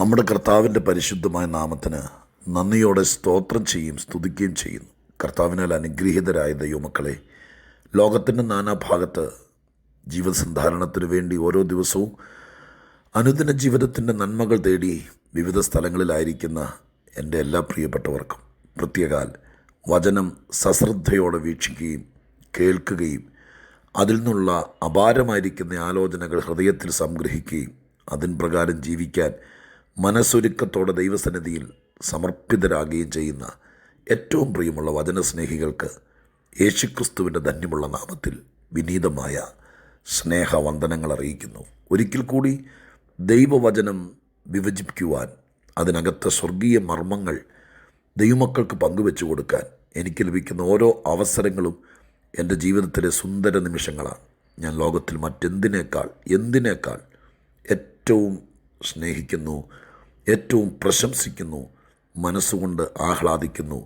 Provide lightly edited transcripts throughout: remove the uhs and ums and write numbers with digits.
നമ്മുടെ കർത്താവിൻ്റെ പരിശുദ്ധമായ നാമത്തിന് നന്ദിയോടെ സ്തോത്രം ചെയ്യും സ്തുതിക്കുകയും ചെയ്യുന്നു. കർത്താവിനാൽ അനുഗ്രഹീതരായ ദൈവമക്കളെ, ലോകത്തിൻ്റെ നാനാഭാഗത്ത് ജീവസന്ധാരണത്തിനു വേണ്ടി ഓരോ ദിവസവും അനുദിന ജീവിതത്തിൻ്റെ നന്മകൾ തേടി വിവിധ സ്ഥലങ്ങളിലായിരിക്കുന്ന എൻ്റെ എല്ലാ പ്രിയപ്പെട്ടവർക്കും പ്രത്യേകാൽ വചനം സശ്രദ്ധയോടെ വീക്ഷിക്കുകയും കേൾക്കുകയും അതിൽ നിന്നുള്ള അപാരമായിരിക്കുന്ന ആലോചനകൾ ഹൃദയത്തിൽ സംഗ്രഹിക്കുകയും അതിൻ പ്രകാരം ജീവിക്കാൻ മനസ്സൊരുക്കത്തോടെ ദൈവസന്നിധിയിൽ സമർപ്പിതരാകുകയും ചെയ്യുന്ന ഏറ്റവും പ്രിയമുള്ള വചനസ്നേഹികൾക്ക് യേശുക്രിസ്തുവിൻ്റെ ധന്യമുള്ള നാമത്തിൽ വിനീതമായ സ്നേഹവന്ദനങ്ങൾ അറിയിക്കുന്നു. ഒരിക്കൽ കൂടി ദൈവവചനം വിഭജിക്കുവാൻ, അതിനകത്തെ സ്വർഗീയ മർമ്മങ്ങൾ ദൈവമക്കൾക്ക് പങ്കുവെച്ചു കൊടുക്കാൻ എനിക്ക് ലഭിക്കുന്ന ഓരോ അവസരങ്ങളും എൻ്റെ ജീവിതത്തിലെ സുന്ദര നിമിഷങ്ങളാണ്. ഞാൻ ലോകത്തിൽ എന്തിനേക്കാൾ ഏറ്റവും സ്നേഹിക്കുന്നു, ഏറ്റവും പ്രശംസിക്കുന്നു, മനസ്സുകൊണ്ട് ആഹ്ലാദിക്കുന്നു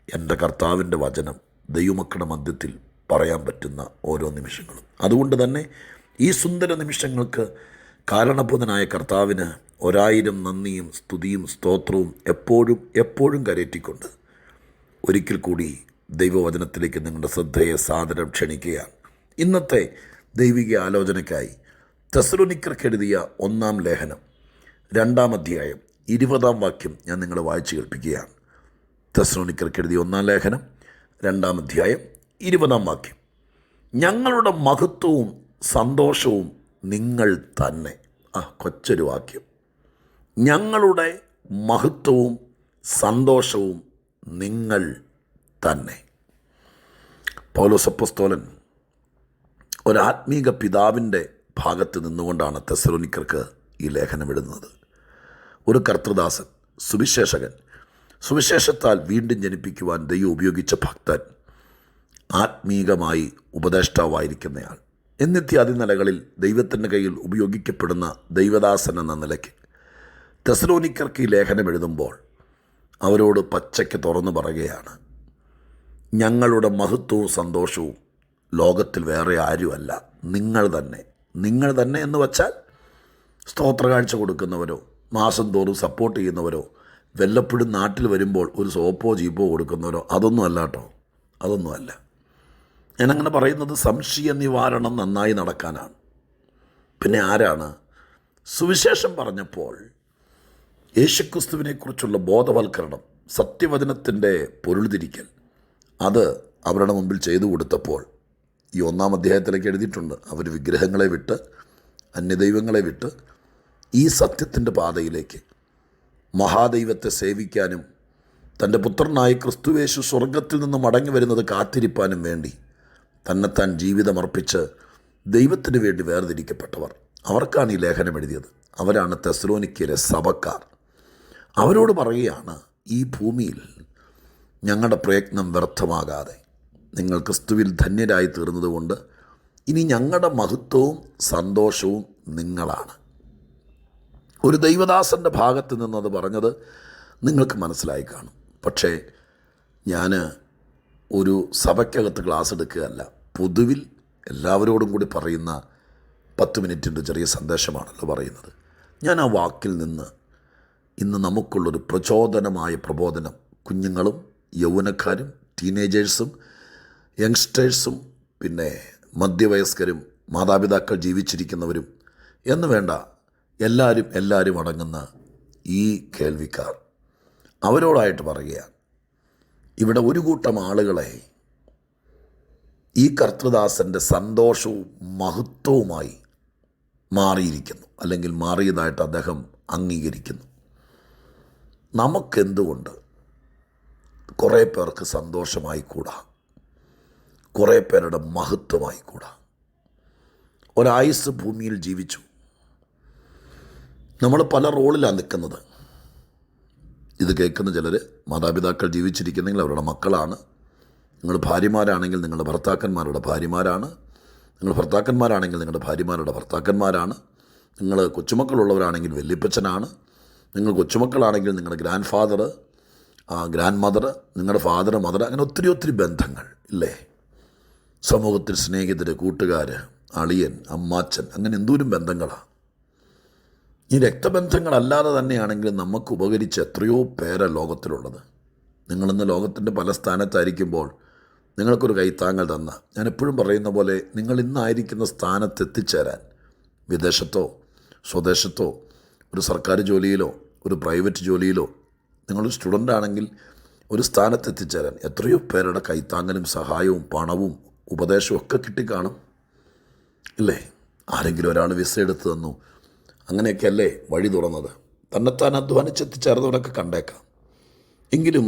എൻ്റെ കർത്താവിൻ്റെ വചനം ദൈവമക്കളുടെ മധ്യത്തിൽ പറയാൻ പറ്റുന്ന ഓരോ നിമിഷങ്ങളും. അതുകൊണ്ട് തന്നെ ഈ സുന്ദര നിമിഷങ്ങൾക്ക് കാരണഭൂതനായ കർത്താവിന് 1000 നന്ദിയും സ്തുതിയും സ്തോത്രവും എപ്പോഴും കരയറ്റിക്കൊണ്ട് ഒരിക്കൽ കൂടി ദൈവവചനത്തിലേക്ക് നിങ്ങളുടെ ശ്രദ്ധയെ സാദരം ക്ഷണിക്കുകയാണ്. ഇന്നത്തെ ദൈവിക ആലോചനയ്ക്കായി തെസ്സലോനിക്കർക്ക് എഴുതിയ 1-ാം ലേഖനം 2-ാം അധ്യായം 20-ാം വാക്യം ഞാൻ നിങ്ങളെ വായിച്ചു കേൾപ്പിക്കുകയാണ്. തെസ്സലോനിക്കർക്ക് എഴുതിയ 1-ാം ലേഖനം 2-ാം അധ്യായം 20-ാം വാക്യം. ഞങ്ങളുടെ മഹത്വവും സന്തോഷവും നിങ്ങൾ തന്നെ. കൊച്ചൊരു വാക്യം. ഞങ്ങളുടെ മഹത്വവും സന്തോഷവും നിങ്ങൾ തന്നെ. പൗലോസ് അപ്പോസ്തലൻ ഒരാത്മീക പിതാവിൻ്റെ ഭാഗത്ത് നിന്നുകൊണ്ടാണ് തെസ്സലോനിക്കർക്ക് ഈ ലേഖനം എഴുതുന്നത്. ഒരു കർത്തൃദാസൻ, സുവിശേഷകൻ, സുവിശേഷത്താൽ വീണ്ടും ജനിപ്പിക്കുവാൻ ദൈവം ഉപയോഗിച്ച ഭക്തൻ, ആത്മീകമായി ഉപദേഷ്ടാവായിരിക്കുന്നയാൾ എന്നിത്യാദി നിലകളിൽ ദൈവത്തിൻ്റെ കയ്യിൽ ഉപയോഗിക്കപ്പെടുന്ന ദൈവദാസൻ എന്ന നിലയ്ക്ക് തെസ്സലോനിക്കർക്ക് ഈ ലേഖനം എഴുതുമ്പോൾ അവരോട് പച്ചയ്ക്ക് തുറന്നു പറയുകയാണ്, ഞങ്ങളുടെ മഹത്വവും സന്തോഷവും ലോകത്തിൽ വേറെ ആരുമല്ല, നിങ്ങൾ തന്നെ. നിങ്ങൾ തന്നെ എന്ന് വച്ചാൽ സ്തോത്ര കാഴ്ച കൊടുക്കുന്നവരോ മാസം തോറും സപ്പോർട്ട് ചെയ്യുന്നവരോ വല്ലപ്പോഴും നാട്ടിൽ വരുമ്പോൾ ഒരു സോപ്പോ ജീപ്പോ കൊടുക്കുന്നവരോ അതൊന്നുമല്ല കേട്ടോ, അതൊന്നുമല്ല. ഞാനങ്ങനെ പറയുന്നത് സംശയ നിവാരണം നന്നായി നടക്കാനാണ്. പിന്നെ ആരാണ്? സുവിശേഷം പറഞ്ഞപ്പോൾ യേശുക്രിസ്തുവിനെക്കുറിച്ചുള്ള ബോധവൽക്കരണം, സത്യവചനത്തിൻ്റെ പൊരുൾ തിരിക്കൽ, അത് അവരുടെ മുമ്പിൽ ചെയ്തു കൊടുത്തപ്പോൾ ഈ 1-ാം അധ്യായത്തിലേക്ക് എഴുതിയിട്ടുണ്ട്, അവർ വിഗ്രഹങ്ങളെ വിട്ട് അന്യദൈവങ്ങളെ വിട്ട് ഈ സത്യത്തിൻ്റെ പാതയിലേക്ക് മഹാദൈവത്തെ സേവിക്കാനും തൻ്റെ പുത്രനായ ക്രിസ്തുവേശു സ്വർഗത്തിൽ നിന്ന് മടങ്ങി വരുന്നത് കാത്തിരിപ്പാനും വേണ്ടി തന്നെത്താൻ ജീവിതമർപ്പിച്ച് ദൈവത്തിന് വേണ്ടി വേർതിരിക്കപ്പെട്ടവർ, അവർക്കാണ് ഈ ലേഖനം എഴുതിയത്. അവരാണ് തെസ്സലോനിക്കയിലെ സഭക്കാർ. അവരോട് പറയുകയാണ്, ഈ ഭൂമിയിൽ ഞങ്ങളുടെ പ്രയത്നം വ്യർത്ഥമാകാതെ നിങ്ങൾ ക്രിസ്തുവിൽ ധന്യരായി തീർന്നതുകൊണ്ട് ഇനി ഞങ്ങളുടെ മഹത്വവും സന്തോഷവും നിങ്ങളാണ്. ഒരു ദൈവദാസൻ്റെ ഭാഗത്ത് നിന്നത് പറഞ്ഞത് നിങ്ങൾക്ക് മനസ്സിലായി കാണും. പക്ഷേ ഞാൻ ഒരു സഭയ്ക്കകത്ത് ക്ലാസ് എടുക്കുകയല്ല, പൊതുവിൽ എല്ലാവരോടും കൂടി പറയുന്ന 10 മിനിറ്റിൻ്റെ ചെറിയ സന്ദേശമാണല്ലോ പറയുന്നത്. ഞാൻ ആ വാക്കിൽ നിന്ന് ഇന്ന് നമുക്കുള്ളൊരു പ്രചോദനമായ പ്രബോധനം കുഞ്ഞുങ്ങളും യൗവനക്കാരും ടീനേജേഴ്സും യങ്സ്റ്റേഴ്സും പിന്നെ മധ്യവയസ്കരും മാതാപിതാക്കൾ ജീവിച്ചിരിക്കുന്നവരും എന്ന് വേണ്ട എല്ലാവരും അടങ്ങുന്ന ഈ കേൾവിക്കാർ, അവരോടായിട്ട് പറയുകയാണ്, ഇവിടെ ഒരു കൂട്ടം ആളുകളെ ഈ കർത്തൃദാസൻ്റെ സന്തോഷവും മഹത്വവുമായി മാറിയിരിക്കുന്നു, അല്ലെങ്കിൽ മാറിയതായിട്ട് അദ്ദേഹം അംഗീകരിക്കുന്നു. നമുക്കെന്തുകൊണ്ട് കുറേ പേർക്ക് സന്തോഷമായി കൂടാ, കുറേ പേരുടെ മഹത്വമായി കൂടാ? ഒരായുസ് ഭൂമിയിൽ ജീവിച്ചു. നമ്മൾ പല റോളിലാണ് നിൽക്കുന്നത്. ഇത് കേൾക്കുന്ന ചിലർ മാതാപിതാക്കൾ ജീവിച്ചിരിക്കുന്നെങ്കിൽ അവരുടെ മക്കളാണ്. നിങ്ങൾ ഭാര്യമാരാണെങ്കിൽ നിങ്ങളുടെ ഭർത്താക്കന്മാരുടെ ഭാര്യമാരാണ്. നിങ്ങൾ ഭർത്താക്കന്മാരാണെങ്കിൽ നിങ്ങളുടെ ഭാര്യമാരുടെ ഭർത്താക്കന്മാരാണ്. നിങ്ങൾ കൊച്ചുമക്കളുള്ളവരാണെങ്കിൽ വല്യപ്പച്ചനാണ്. നിങ്ങൾ കൊച്ചുമക്കളാണെങ്കിൽ നിങ്ങളുടെ ഗ്രാൻഡ് ഫാദർ, ഗ്രാൻഡ് മദർ, നിങ്ങളുടെ ഫാദർ, മദർ, അങ്ങനെ ഒത്തിരി ബന്ധങ്ങൾ ഇല്ലേ? സമൂഹത്തിൽ സ്നേഹിതർ, കൂട്ടുകാർ, അളിയൻ, അമ്മാച്ചൻ, അങ്ങനെ എന്തോരം ബന്ധങ്ങളാണ്. ഈ രക്തബന്ധങ്ങളല്ലാതെ തന്നെയാണെങ്കിലും നമുക്ക് ഉപകരിച്ച എത്രയോ പേരാ ലോകത്തിലുള്ളത്. നിങ്ങളിന്ന് ലോകത്തിൻ്റെ പല സ്ഥാനത്തായിരിക്കുമ്പോൾ നിങ്ങൾക്കൊരു കൈത്താങ്ങൽ തന്ന, ഞാൻ എപ്പോഴും പറയുന്ന പോലെ, നിങ്ങൾ ഇന്നായിരിക്കുന്ന സ്ഥാനത്ത് എത്തിച്ചേരാൻ വിദേശത്തോ സ്വദേശത്തോ ഒരു സർക്കാർ ജോലിയിലോ ഒരു പ്രൈവറ്റ് ജോലിയിലോ നിങ്ങളൊരു സ്റ്റുഡൻ്റ് ആണെങ്കിൽ ഒരു സ്ഥാനത്ത് എത്തിച്ചേരാൻ എത്രയോ പേരുടെ കൈത്താങ്ങലും സഹായവും പണവും ഉപദേശവും ഒക്കെ കിട്ടിക്കാണും ഇല്ലേ? ആരെങ്കിലും ഒരാൾ വിസ എടുത്ത് തന്നു, അങ്ങനെയൊക്കെയല്ലേ വഴി തുറന്നത്. തന്നെത്താൻ അധ്വാനിച്ചെത്തിച്ചേർന്നവരൊക്കെ കണ്ടേക്കാം. എങ്കിലും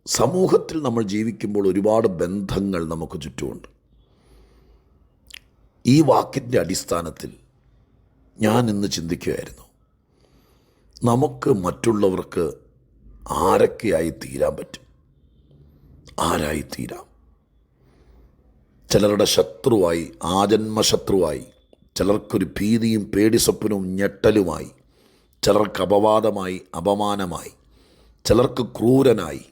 സമൂഹത്തിൽ നമ്മൾ ജീവിക്കുമ്പോൾ ഒരുപാട് ബന്ധങ്ങൾ നമുക്ക് ചുറ്റുമുണ്ട്. ഈ വാക്കിൻ്റെ അടിസ്ഥാനത്തിൽ ഞാൻ ഇന്ന് ചിന്തിക്കുകയായിരുന്നു, നമുക്ക് മറ്റുള്ളവർക്ക് ആരൊക്കെയായി തീരാൻ പറ്റും? ആരായി തീരാം? ചിലരുടെ ശത്രുവായി, ആജന്മശത്രുവായി, ചിലർക്കൊരു ഭീതിയും പേടിസ്വപ്നവും ഞെട്ടലുമായി, ചിലർക്ക് അപവാദമായി, അപമാനമായി, ചിലർക്ക് ക്രൂരനായി.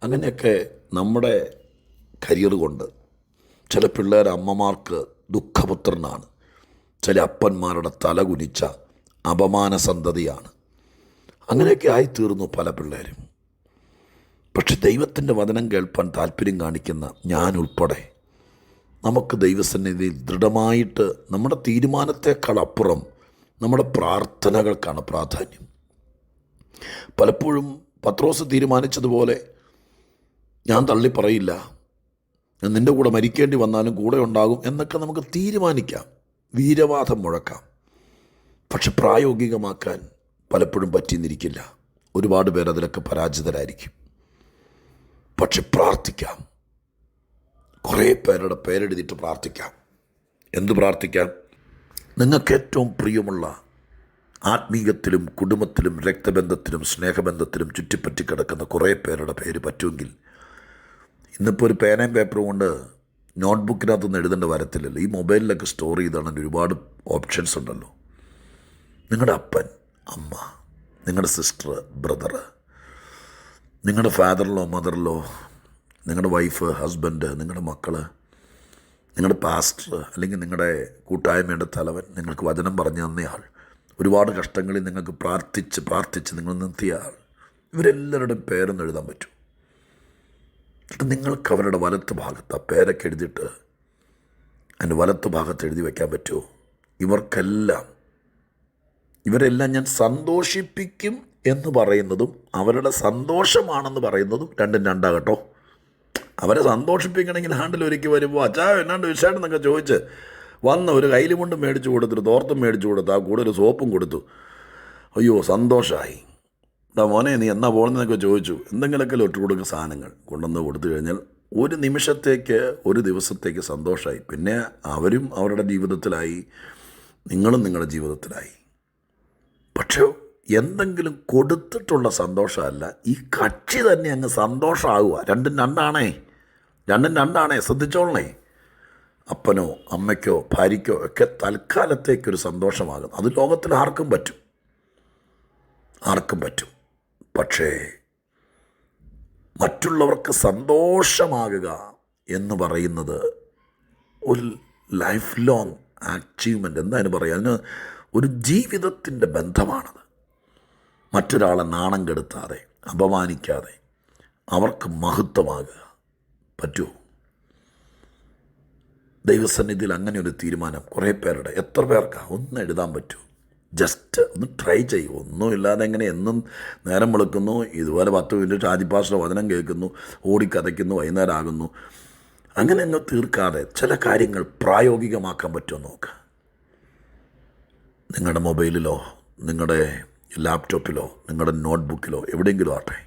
അങ്ങനെയൊക്കെ നമ്മുടെ കരിയർ കൊണ്ട് ചില പിള്ളേർ അമ്മമാർക്ക് ദുഃഖപുത്രനാണ്, ചില അപ്പന്മാരുടെ തല കുനിച്ച അപമാന സന്തതിയാണ്. അങ്ങനെയൊക്കെ ആയിത്തീർന്നു പല പിള്ളേരും. പക്ഷെ ദൈവത്തിൻ്റെ വചനം കേൾപ്പാൻ താല്പര്യം കാണിക്കുന്ന ഞാൻ ഉൾപ്പെടെ നമുക്ക് ദൈവസന്നിധിയിൽ ദൃഢമായിട്ട് നമ്മുടെ തീരുമാനത്തെക്കാൾ അപ്പുറം നമ്മുടെ പ്രാർത്ഥനകൾക്കാണ് പ്രാധാന്യം. പലപ്പോഴും പത്രോസ് തീരുമാനിച്ചതുപോലെ ഞാൻ തള്ളി പറയില്ല, ഞാൻ നിൻ്റെ കൂടെ മരിക്കേണ്ടി വന്നാലും കൂടെ ഉണ്ടാകും എന്നൊക്കെ നമുക്ക് തീരുമാനിക്കാം, വീരവാദം മുഴക്കാം. പക്ഷെ പ്രായോഗികമാക്കാൻ പലപ്പോഴും പറ്റിയെന്നിരിക്കില്ല. ഒരുപാട് പേർ അതിലൊക്കെ പരാജിതരായിരിക്കും. പക്ഷെ പ്രാർത്ഥിക്കാം. കുറേ പേരുടെ പേരെഴുതിയിട്ട് പ്രാർത്ഥിക്കാം. എന്ത് പ്രാർത്ഥിക്കാം? നിങ്ങൾക്ക് ഏറ്റവും പ്രിയമുള്ള ആത്മീയത്തിലും കുടുംബത്തിലും രക്തബന്ധത്തിലും സ്നേഹബന്ധത്തിലും ചുറ്റിപ്പറ്റി കിടക്കുന്ന കുറേ പേരുടെ പേര് പറ്റുമെങ്കിൽ, ഇന്നിപ്പോൾ ഒരു പേനയും പേപ്പറും കൊണ്ട് നോട്ട്ബുക്കിനകത്തൊന്നും എഴുതേണ്ട വരത്തില്ലല്ലോ. ഈ മൊബൈലിലൊക്കെ സ്റ്റോർ ചെയ്താണ് ഒരുപാട് ഓപ്ഷൻസ് ഉണ്ടല്ലോ. നിങ്ങളുടെ അപ്പൻ, അമ്മ, നിങ്ങളുടെ സിസ്റ്റർ, ബ്രദർ, നിങ്ങളുടെ ഫാദറിലോ മദറിലോ, നിങ്ങളുടെ വൈഫ്, ഹസ്ബൻഡ്, നിങ്ങളുടെ മക്കൾ, നിങ്ങളുടെ പാസ്റ്റർ, അല്ലെങ്കിൽ നിങ്ങളുടെ കൂട്ടായ്മയുടെ തലവൻ, നിങ്ങൾക്ക് വചനം പറഞ്ഞു തന്നയാൾ, ഒരുപാട് കഷ്ടങ്ങളിൽ നിങ്ങൾക്ക് പ്രാർത്ഥിച്ച് നിങ്ങൾ നിർത്തിയ ആൾ, ഇവരെല്ലാവരുടെയും പേരൊന്നും എഴുതാൻ പറ്റും. എന്നിട്ട് നിങ്ങൾക്ക് അവരുടെ വലത്ത് ഭാഗത്ത് ആ പേരൊക്കെ എഴുതിയിട്ട് അതിൻ്റെ വലത്ത് ഭാഗത്ത് എഴുതി വയ്ക്കാൻ പറ്റുമോ? ഇവരെല്ലാം ഞാൻ സന്തോഷിപ്പിക്കും എന്ന് പറയുന്നതും അവരുടെ സന്തോഷമാണെന്ന് പറയുന്നതും രണ്ടും രണ്ടാകട്ടോ. അവരെ സന്തോഷിപ്പിക്കണമെങ്കിൽ ഹാൻഡിൽ ഒരുക്കി വരുമ്പോൾ അച്ഛാ എന്നാണ്ട് വിശേഷമെന്നൊക്കെ ചോദിച്ച് വന്ന് ഒരു കൈലിമുണ്ടും മേടിച്ച് കൊടുത്തിട്ട് തോർത്തും മേടിച്ച് കൊടുത്ത് ആ കൂടെ ഒരു സോപ്പും കൊടുത്തു. അയ്യോ സന്തോഷമായി. മോനെ നീ എന്നാ പോകുന്നതെന്നൊക്കെ ചോദിച്ചു. എന്തെങ്കിലുമൊക്കെ ഒറ്റ കൊടുക്കുന്ന സാധനങ്ങൾ കൊണ്ടുവന്ന് കൊടുത്തു കഴിഞ്ഞാൽ ഒരു നിമിഷത്തേക്ക്, ഒരു ദിവസത്തേക്ക് സന്തോഷമായി. പിന്നെ അവരും അവരുടെ ജീവിതത്തിലായി, നിങ്ങളും നിങ്ങളുടെ ജീവിതത്തിലായി. പക്ഷേ എന്തെങ്കിലും കൊടുത്തിട്ടുള്ള സന്തോഷമല്ല, ഈ കക്ഷി തന്നെ അങ്ങ് സന്തോഷമാകുക. രണ്ടും രണ്ടാണേ, ശ്രദ്ധിച്ചോളണേ. അപ്പനോ അമ്മയ്ക്കോ ഭാര്യയ്ക്കോ ഒക്കെ തൽക്കാലത്തേക്കൊരു സന്തോഷമാകും. അത് ലോകത്തിൽ ആർക്കും പറ്റും. പക്ഷേ മറ്റുള്ളവർക്ക് സന്തോഷമാകുക എന്ന് പറയുന്നത് ഒരു ലൈഫ് ലോങ് അച്ചീവ്മെൻ്റ്, എന്തായാലും പറയുക, അതിന് ഒരു ജീവിതത്തിൻ്റെ ബന്ധമാണത്. മറ്റൊരാളെ നാണം കെടുത്താതെ, അപമാനിക്കാതെ അവർക്ക് മഹത്വമാകുക പറ്റുമോ? ദൈവസന്നിധിയിൽ അങ്ങനെ ഒരു തീരുമാനം കുറേ പേരുടെ, എത്ര പേർക്കാ ഒന്ന് എഴുതാൻ പറ്റുമോ? ജസ്റ്റ് ഒന്ന് ട്രൈ ചെയ്യും. ഒന്നുമില്ലാതെ എങ്ങനെ എന്നും നേരം വെളുക്കുന്നു, ഇതുപോലെ 10 മിനിറ്റ് ആദിപാസ്റ്റർ വചനം കേൾക്കുന്നു, ഓടിക്കതയ്ക്കുന്നു, വൈകുന്നേരം ആകുന്നു, അങ്ങനെ അങ്ങ് തീർക്കാതെ ചില കാര്യങ്ങൾ പ്രായോഗികമാക്കാൻ പറ്റുമോ നോക്ക്. നിങ്ങളുടെ മൊബൈലിലോ നിങ്ങളുടെ ലാപ്ടോപ്പിലോ നിങ്ങളുടെ നോട്ട്ബുക്കിലോ എവിടെയെങ്കിലും ആട്ടെ,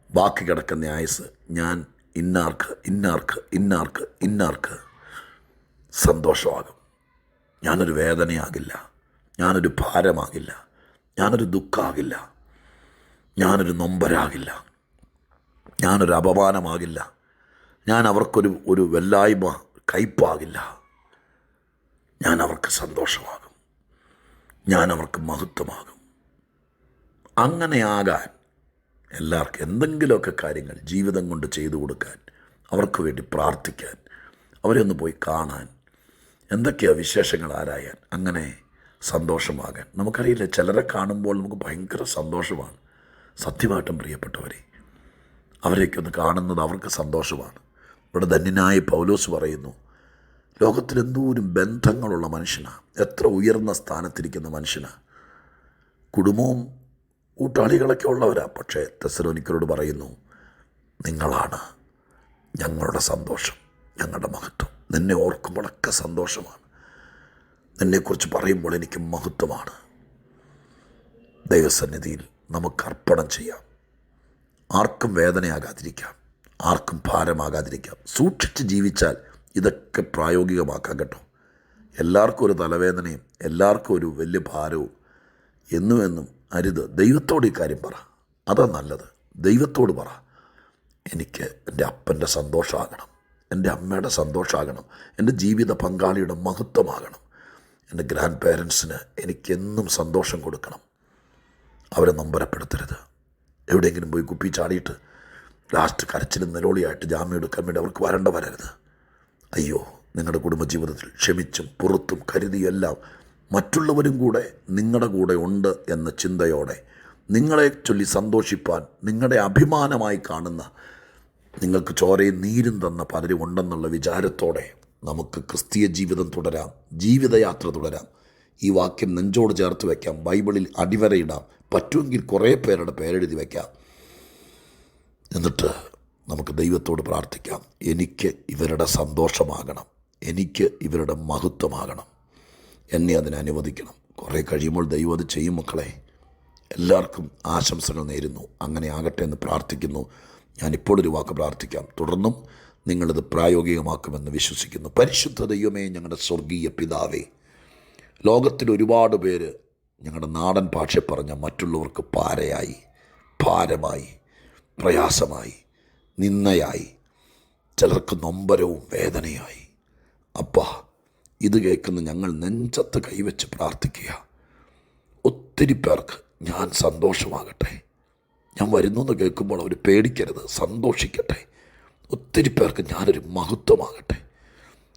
ബാക്കി കിടക്കുന്ന ആയുസ് ഞാൻ ഇന്നാർക്ക് സന്തോഷമാകും, ഞാനൊരു വേദനയാകില്ല, ഞാനൊരു ഭാരമാകില്ല, ഞാനൊരു ദുഃഖമാകില്ല, ഞാനൊരു നൊമ്പരാകില്ല, ഞാനൊരു അപമാനമാകില്ല, ഞാൻ അവർക്കൊരു വെല്ലായ്മ കയ്പാകില്ല, ഞാൻ അവർക്ക് സന്തോഷമാകും, ഞാൻ അവർക്ക് മഹത്വമാകും. അങ്ങനെയാകാൻ എല്ലാവർക്കും എന്തെങ്കിലുമൊക്കെ കാര്യങ്ങൾ ജീവിതം കൊണ്ട് ചെയ്തു കൊടുക്കാൻ, അവർക്ക് വേണ്ടി പ്രാർത്ഥിക്കാൻ, അവരെ ഒന്ന് പോയി കാണാൻ, എന്തൊക്കെയാണ് വിശേഷങ്ങൾ ആരായാൻ, അങ്ങനെ സന്തോഷമാകാൻ. നമുക്കറിയില്ല, ചിലരെ കാണുമ്പോൾ നമുക്ക് ഭയങ്കര സന്തോഷമാണ്. സത്യമായിട്ടും പ്രിയപ്പെട്ടവരെ, അവരെയൊക്കെ ഒന്ന് കാണുന്നത് അവർക്ക് സന്തോഷമാണ്. ഇവിടെ ധന്യനായ പൗലോസ് പറയുന്നു, ലോകത്തിൽ എന്തോരം ബന്ധങ്ങളുള്ള മനുഷ്യനാണ്, എത്ര ഉയർന്ന സ്ഥാനത്തിരിക്കുന്ന മനുഷ്യനാണ്, കുടുംബവും കൂട്ടാളികളൊക്കെ ഉള്ളവരാ. പക്ഷേ തെസ്സലോനിക്കരോട് പറയുന്നു, നിങ്ങളാണ് ഞങ്ങളുടെ സന്തോഷം, ഞങ്ങളുടെ മഹത്വം. നിന്നെ ഓർക്കുമ്പോഴൊക്കെ സന്തോഷമാണ്, നിന്നെക്കുറിച്ച് പറയുമ്പോൾ എനിക്ക് മഹത്വമാണ്. ദൈവസന്നിധിയിൽ നമുക്ക് അർപ്പണം ചെയ്യാം. ആർക്കും വേദനയാകാതിരിക്കാം, ആർക്കും ഭാരമാകാതിരിക്കാം. സൂക്ഷിച്ച് ജീവിച്ചാൽ ഇതൊക്കെ പ്രായോഗികമാക്കാം കേട്ടോ. എല്ലാവർക്കും ഒരു തലവേദനയും എല്ലാവർക്കും ഒരു വലിയ ഭാരവും എന്നും അരുത്. ദൈവത്തോട് ഈ കാര്യം പറ, അതാ നല്ലത്. ദൈവത്തോട് പറ, എനിക്ക് എൻ്റെ അപ്പൻ്റെ സന്തോഷമാകണം, എൻ്റെ അമ്മയുടെ സന്തോഷമാകണം, എൻ്റെ ജീവിത പങ്കാളിയുടെ മഹത്വമാകണം, എൻ്റെ ഗ്രാൻഡ് പേരൻസിന് എനിക്കെന്നും സന്തോഷം കൊടുക്കണം. അവരെ നൊമ്പരപ്പെടുത്തരുത്. എവിടെയെങ്കിലും പോയി കുപ്പി ചാടിയിട്ട് ലാസ്റ്റ് കരച്ചിലും നിലോളിയായിട്ട് ജാമ്യം എടുക്കാൻ വേണ്ടി അവർക്ക് വരരുത്. അയ്യോ, നിങ്ങളുടെ കുടുംബജീവിതത്തിൽ ക്ഷമിച്ചും പുറത്തും കരുതിയെല്ലാം മറ്റുള്ളവരും കൂടെ നിങ്ങളുടെ കൂടെ ഉണ്ട് എന്ന ചിന്തയോടെ നിങ്ങളെ ചൊല്ലി സന്തോഷിപ്പാൻ നിങ്ങളുടെ അഭിമാനമായി കാണുന്ന, നിങ്ങൾക്ക് ചോരയും നീരും തന്ന പലരും ഉണ്ടെന്നുള്ള വിചാരത്തോടെ നമുക്ക് ക്രിസ്തീയ ജീവിതം തുടരാം, ജീവിതയാത്ര തുടരാം. ഈ വാക്യം നെഞ്ചോട് ചേർത്ത് വയ്ക്കാം, ബൈബിളിൽ അടിവരയിടാം, പറ്റുമെങ്കിൽ കുറേ പേരുടെ പേരെഴുതി വയ്ക്കാം. എന്നിട്ട് നമുക്ക് ദൈവത്തോട് പ്രാർത്ഥിക്കാം, എനിക്ക് ഇവരുടെ സന്തോഷമാകണം, എനിക്ക് ഇവരുടെ മഹത്വമാകണം, എന്നെ അതിനെ അനുവദിക്കണം. കുറേ കഴിയുമ്പോൾ ദൈവം അത് ചെയ്യും. മക്കളെ, എല്ലാവർക്കും ആശംസകൾ നേരുന്നു. അങ്ങനെ ആകട്ടെ എന്ന് പ്രാർത്ഥിക്കുന്നു. ഞാനിപ്പോൾ ഒരു വാക്ക് പ്രാർത്ഥിക്കാം, തുടർന്നും നിങ്ങളിത് പ്രായോഗികമാക്കുമെന്ന് വിശ്വസിക്കുന്നു. പരിശുദ്ധ ദൈവമേ, ഞങ്ങളുടെ സ്വർഗീയ പിതാവേ, ലോകത്തിൽ ഒരുപാട് പേര് ഞങ്ങളുടെ നാടൻ ഭാഷ പറഞ്ഞ മറ്റുള്ളവർക്ക് പാരയായി, ഭാരമായി, പ്രയാസമായി, നിന്ദയായി, ചിലർക്ക് നൊമ്പരവും വേദനയായി. അപ്പാ, ഇത് കേൾക്കുന്ന ഞങ്ങൾ നെഞ്ചത്ത് കൈവച്ച് പ്രാർത്ഥിക്കുക. ഒത്തിരി പേർക്ക് ഞാൻ സന്തോഷമാകട്ടെ, ഞാൻ വരുന്നു എന്ന് കേൾക്കുമ്പോൾ അവർ പേടിക്കരുത്, സന്തോഷിക്കട്ടെ. ഒത്തിരി പേർക്ക് ഞാനൊരു മഹത്വമാകട്ടെ.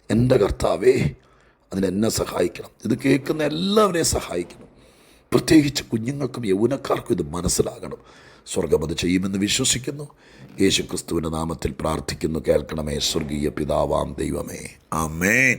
എൻ്റെ കർത്താവേ, അതിനെന്നെ സഹായിക്കണം. ഇത് കേൾക്കുന്ന എല്ലാവരെയും സഹായിക്കണം. പ്രത്യേകിച്ച് കുഞ്ഞുങ്ങൾക്കും യൗവനക്കാർക്കും ഇത് മനസ്സിലാകണം. സ്വർഗം അത് ചെയ്യുമെന്ന് വിശ്വസിക്കുന്നു. യേശുക്രിസ്തുവിൻ്റെ നാമത്തിൽ പ്രാർത്ഥിക്കുന്നു. കേൾക്കണമേ സ്വർഗീയ പിതാവാം ദൈവമേ. ആമേൻ.